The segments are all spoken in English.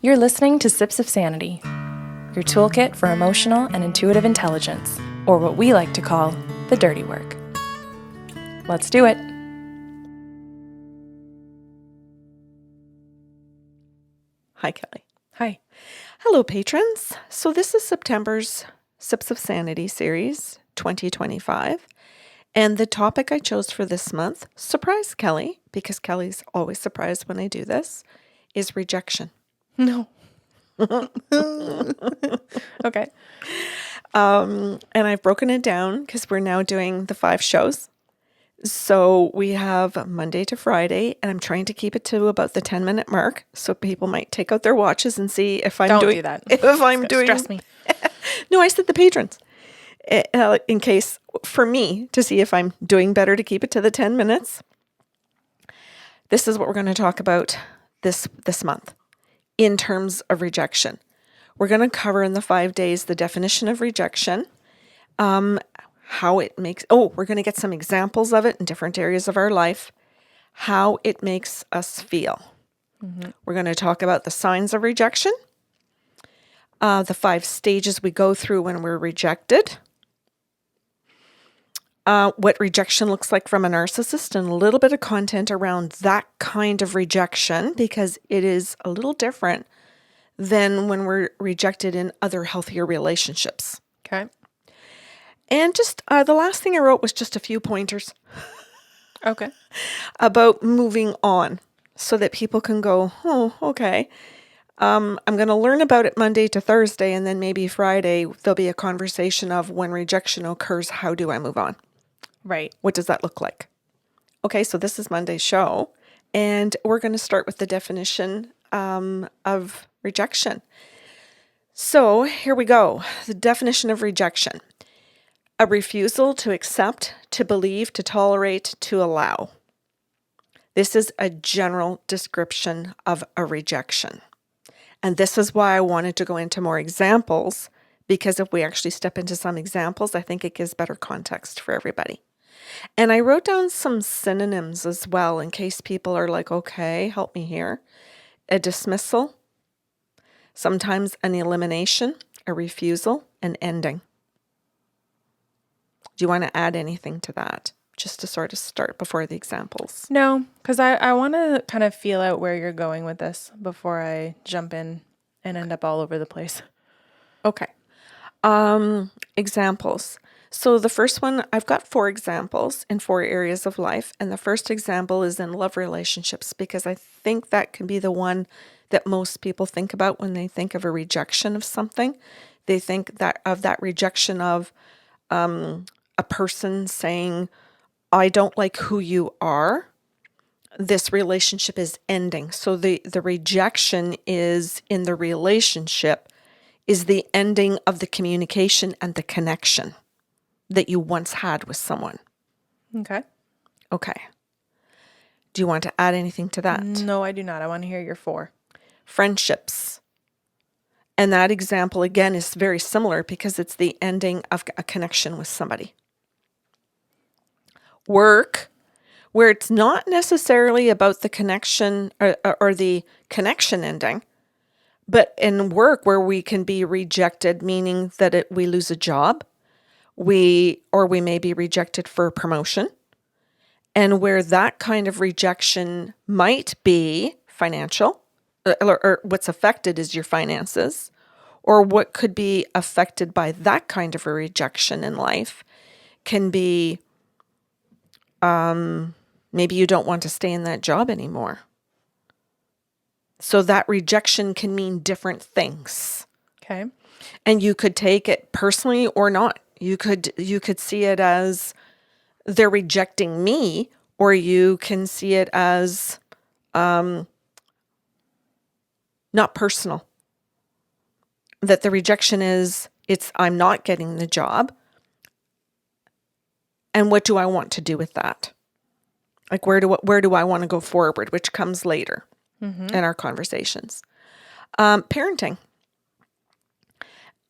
You're listening to Sips of Sanity, your toolkit for emotional and intuitive intelligence, or what we like to call the dirty work. Let's do it. Hi, Kelly. Hi. Hello, patrons. So this is September's Sips of Sanity series 2025. And the topic I chose for this month, surprise Kelly, because Kelly's always surprised when I do this, is rejection. No. Okay. And I've broken it down because we're now doing the 5 shows. So we have Monday to Friday, and I'm trying to keep it to about the 10-minute mark. So people might take out their watches and see if I'm Don't doing do that. If I'm doing Stress me. No, I said the patrons. In case for me to see if I'm doing better to keep it to the 10 minutes. This is what we're going to talk about this month in terms of rejection. We're going to cover in the 5 days the definition of rejection, how it makes, we're going to get some examples of it in different areas of our life, how it makes us feel. Mm-hmm. We're going to talk about the signs of rejection, the 5 stages we go through when we're rejected, what rejection looks like from a narcissist, and a little bit of content around that kind of rejection, because it is a little different than when we're rejected in other healthier relationships. Okay. And just the last thing I wrote was just a few pointers. Okay. About moving on so that people can go, oh, okay. I'm going to learn about it Monday to Thursday, and then maybe Friday there'll be a conversation of when rejection occurs, how do I move on? Right. What does that look like? Okay, so this is Monday's show, and we're going to start with the definition of rejection. So here we go. The definition of rejection. A refusal to accept, to believe, to tolerate, to allow. This is a general description of a rejection. And this is why I wanted to go into more examples, because if we actually step into some examples, I think it gives better context for everybody. And I wrote down some synonyms as well in case people are like, okay, help me here. A dismissal, sometimes an elimination, a refusal, an ending. Do you want to add anything to that? Just to sort of start before the examples. No, because I want to kind of feel out where you're going with this before I jump in and end up all over the place. Okay. Examples. So the first one, I've got 4 examples in 4 areas of life. And the first example is in love relationships, because I think that can be the one that most people think about when they think of a rejection of something. They think that of that rejection of a person saying, I don't like who you are. This relationship is ending. So the rejection is in the relationship is the ending of the communication and the connection that you once had with someone. Okay. Okay. Do you want to add anything to that? No, I do not. I want to hear your 4. Friendships. And that example, again, is very similar because it's the ending of a connection with somebody. Work, where it's not necessarily about the connection or the connection ending, but in work where we can be rejected, meaning that we lose a job, we may be rejected for a promotion, and where that kind of rejection might be financial, or what's affected is your finances, or what could be affected by that kind of a rejection in life can be maybe you don't want to stay in that job anymore. So that rejection can mean different things. Okay. And you could take it personally or not. You could see it as they're rejecting me, or you can see it as not personal. That the rejection is, I'm not getting the job. And what do I want to do with that? Like, where do I want to go forward, which comes later in our conversations. Parenting.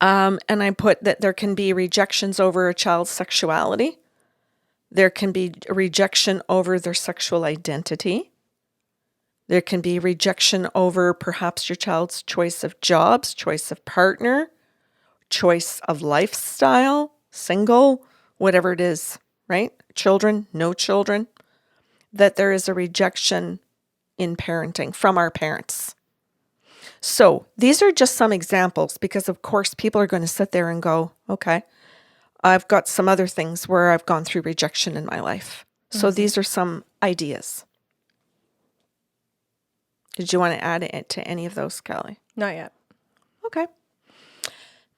And I put that there can be rejections over a child's sexuality. There can be rejection over their sexual identity. There can be rejection over perhaps your child's choice of jobs, choice of partner, choice of lifestyle, single, whatever it is, right? Children, no children, that there is a rejection in parenting from our parents. So these are just some examples because, of course, people are going to sit there and go, okay, I've got some other things where I've gone through rejection in my life. So these are some ideas. Did you want to add it to any of those, Kelly? Not yet. Okay.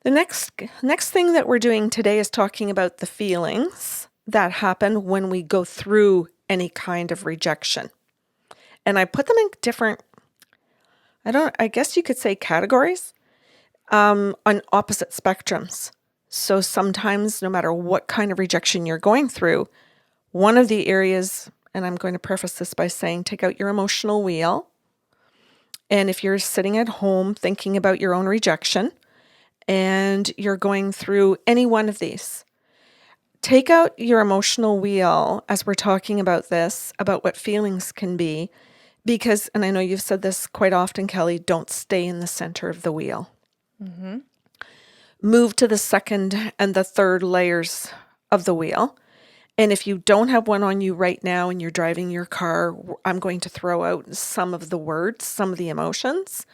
The next thing that we're doing today is talking about the feelings that happen when we go through any kind of rejection. And I put them in different, I guess you could say categories, on opposite spectrums. So sometimes no matter what kind of rejection you're going through, one of the areas, and I'm going to preface this by saying, take out your emotional wheel. And if you're sitting at home thinking about your own rejection and you're going through any one of these, take out your emotional wheel as we're talking about this, about what feelings can be, because, and I know you've said this quite often, Kelly, don't stay in the center of the wheel. Mm-hmm. Move to the second and the third layers of the wheel. And if you don't have one on you right now and you're driving your car, I'm going to throw out some of the words, some of the emotions.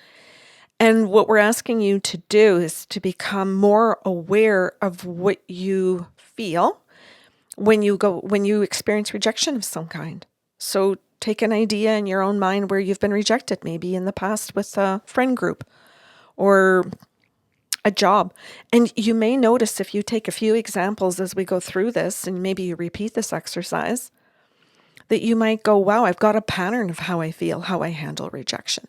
And what we're asking you to do is to become more aware of what you feel when you experience rejection of some kind. So take an idea in your own mind where you've been rejected, maybe in the past with a friend group or a job. And you may notice if you take a few examples as we go through this, and maybe you repeat this exercise, that you might go, wow, I've got a pattern of how I feel, how I handle rejection.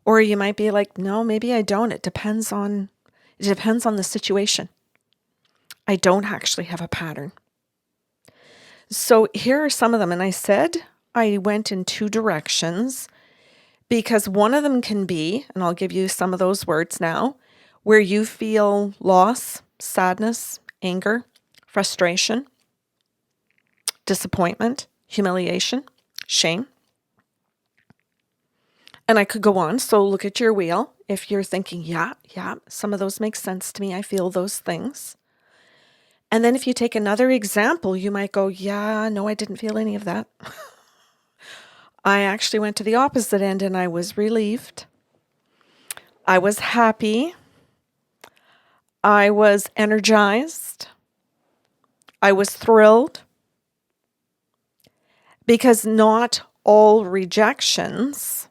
Or you might be like, no, maybe I don't. It depends on the situation. I don't actually have a pattern. So here are some of them. And I said I went in two directions because one of them can be, and I'll give you some of those words now, where you feel loss, sadness, anger, frustration, disappointment, humiliation, shame. And I could go on. So look at your wheel. If you're thinking, yeah, some of those make sense to me. I feel those things. And then if you take another example, you might go, yeah, no, I didn't feel any of that. I actually went to the opposite end and I was relieved. I was happy. I was energized. I was thrilled. Because not all rejections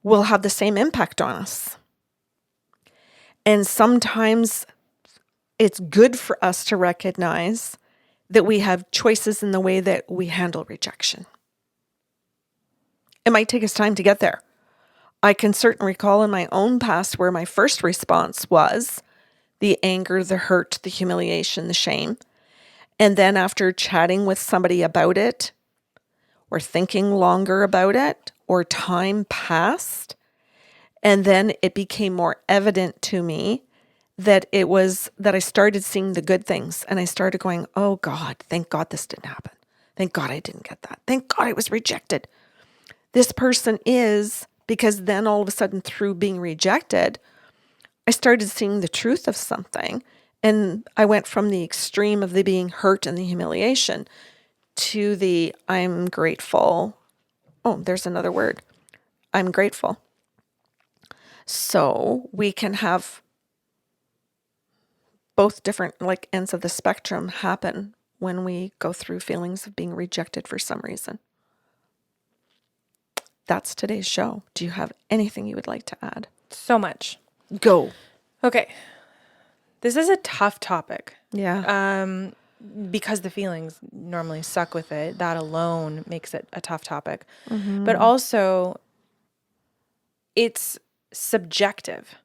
will have the same impact on us. And sometimes it's good for us to recognize that we have choices in the way that we handle rejection. It might take us time to get there. I can certainly recall in my own past where my first response was the anger, the hurt, the humiliation, the shame. And then after chatting with somebody about it, or thinking longer about it, or time passed, and then it became more evident to me that I started seeing the good things, and I started going, oh God, thank God this didn't happen. Thank God I didn't get that. Thank God I was rejected. This person is, because then all of a sudden through being rejected, I started seeing the truth of something, and I went from the extreme of the being hurt and the humiliation to the I'm grateful. Oh, there's another word. I'm grateful. So we can have both different ends of the spectrum happen when we go through feelings of being rejected for some reason. That's today's show. Do you have anything you would like to add? So much. Go. Okay. This is a tough topic. Yeah. Because the feelings normally suck with it. That alone makes it a tough topic. Mm-hmm. But also, it's subjective.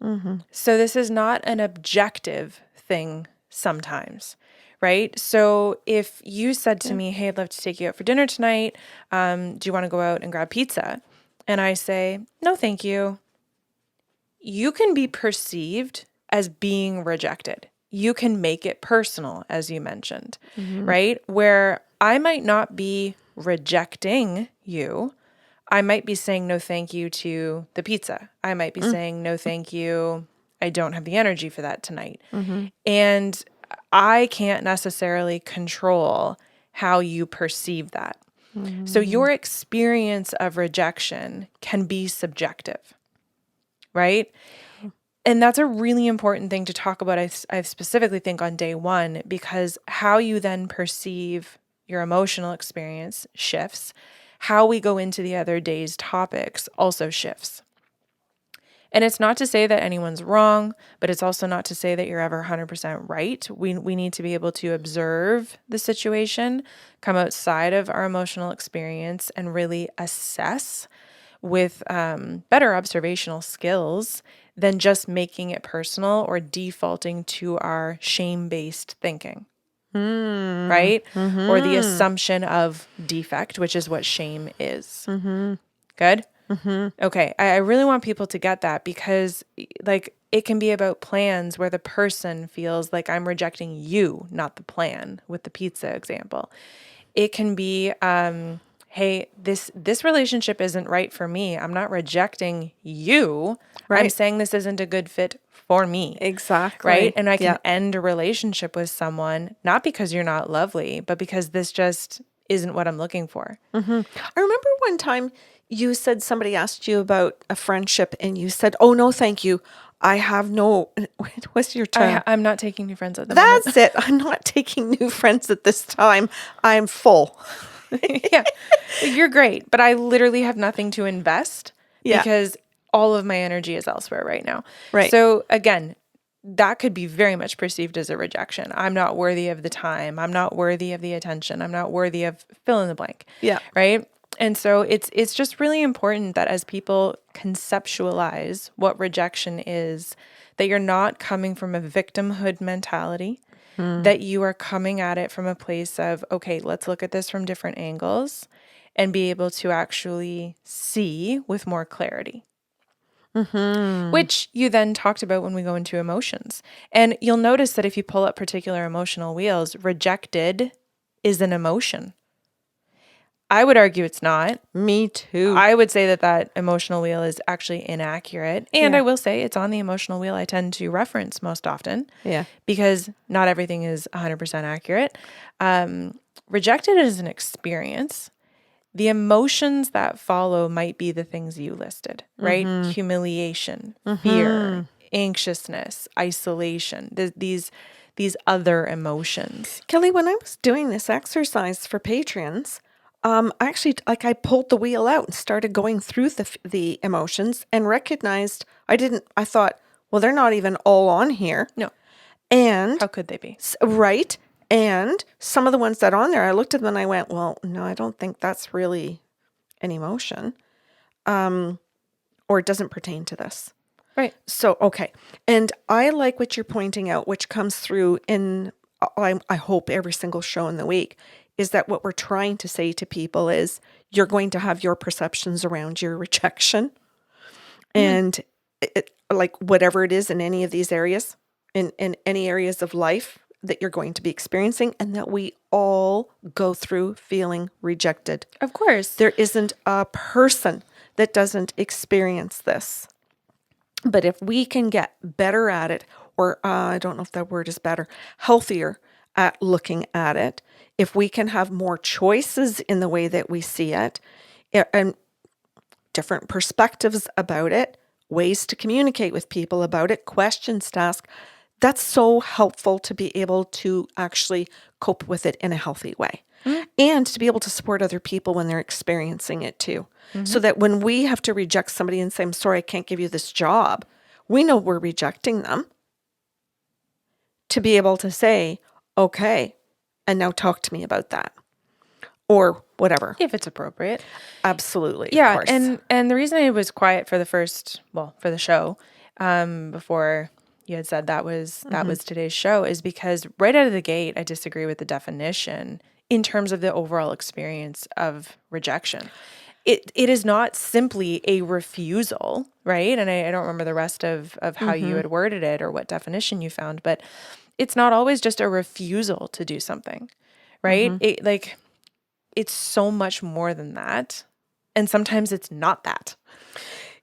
Mm-hmm. So this is not an objective thing sometimes, right? So if you said to me, hey, I'd love to take you out for dinner tonight. Do you want to go out and grab pizza? And I say, no, thank you. You can be perceived as being rejected. You can make it personal, as you mentioned, right? Where I might not be rejecting you. I might be saying no thank you to the pizza. I might be saying no thank you. I don't have the energy for that tonight. And I can't necessarily control how you perceive that. So your experience of rejection can be subjective, right? And that's a really important thing to talk about, I specifically think, on day one, because how you then perceive your emotional experience shifts. How we go into the other day's topics also shifts. And it's not to say that anyone's wrong, but it's also not to say that you're ever 100% right. We need to be able to observe the situation, come outside of our emotional experience, and really assess with better observational skills than just making it personal or defaulting to our shame-based thinking, right? Or the assumption of defect, which is what shame is. Good? Okay. I really want people to get that, because like it can be about plans where the person feels like I'm rejecting you, not the plan, with the pizza example. It can be, hey, this relationship isn't right for me. I'm not rejecting you. I'm Right. saying this isn't a good fit for me. Exactly. Right? And I can Yeah. end a relationship with someone, not because you're not lovely, but because this just isn't what I'm looking for. I remember one time you said somebody asked you about a friendship and you said, "Oh, no, thank you. I have no," what's your term? I'm not taking new friends at the moment. That's it. I'm not taking new friends at this time. I'm full. Yeah. You're great, but I literally have nothing to invest Yeah. because all of my energy is elsewhere right now. Right. So again, that could be very much perceived as a rejection. I'm not worthy of the time. I'm not worthy of the attention. I'm not worthy of fill in the blank. Yeah. Right? And so it's just really important that as people conceptualize what rejection is, that you're not coming from a victimhood mentality, that you are coming at it from a place of, okay, let's look at this from different angles and be able to actually see with more clarity. Which you then talked about when we go into emotions. And you'll notice that if you pull up particular emotional wheels, rejected is an emotion. I would argue it's not. Me too. I would say that emotional wheel is actually inaccurate. And Yeah. I will say it's on the emotional wheel I tend to reference most often. Yeah. Because not everything is 100% accurate. Rejected is an experience. The emotions that follow might be the things you listed, right? Humiliation, fear, anxiousness, isolation, these other emotions. Kelly, when I was doing this exercise for patrons, I actually, like, I pulled the wheel out and started going through the emotions and recognized I thought, well, they're not even all on here. No. And How could they be? right. And some of the ones that are on there, I looked at them and I went, well, no, I don't think that's really an emotion. Or it doesn't pertain to this. Right. So, okay. And I like what you're pointing out, which comes through in, I hope, every single show in the week, is that what we're trying to say to people is you're going to have your perceptions around your rejection. And like whatever it is in any of these areas, in any areas of life that you're going to be experiencing, and that we all go through feeling rejected. Of course. There isn't a person that doesn't experience this. But if we can get better at it, or I don't know if that word is better, healthier at looking at it, if we can have more choices in the way that we see it, and different perspectives about it, ways to communicate with people about it, questions to ask, that's so helpful to be able to actually cope with it in a healthy way. And to be able to support other people when they're experiencing it too. So that when we have to reject somebody and say, I'm sorry, I can't give you this job, we know we're rejecting them. To be able to say, okay, and now talk to me about that. Or whatever. If it's appropriate. Absolutely. Yeah. Of course. And the reason I was quiet for for the show, before you had said that was today's show, is because right out of the gate, I disagree with the definition in terms of the overall experience of rejection. It is not simply a refusal, right? And I don't remember the rest of how you had worded it or what definition you found, but it's not always just a refusal to do something, right? It's so much more than that. And sometimes it's not that.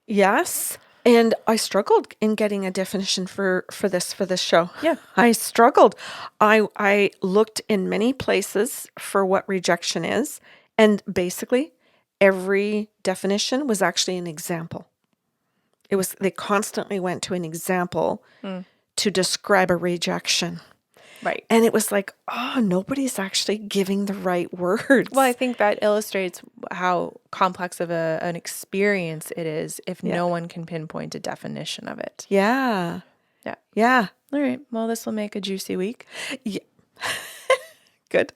Yes. And I struggled in getting a definition for this show. Yeah. I struggled. I looked in many places for what rejection is, and basically every definition was actually an example. They constantly went to an example to describe a rejection. Right. And it was like, oh, nobody's actually giving the right words. Well, I think that illustrates how complex of an experience it is if no one can pinpoint a definition of it. Yeah. Yeah. Yeah. All right. Well, this will make a juicy week. Yeah. Good.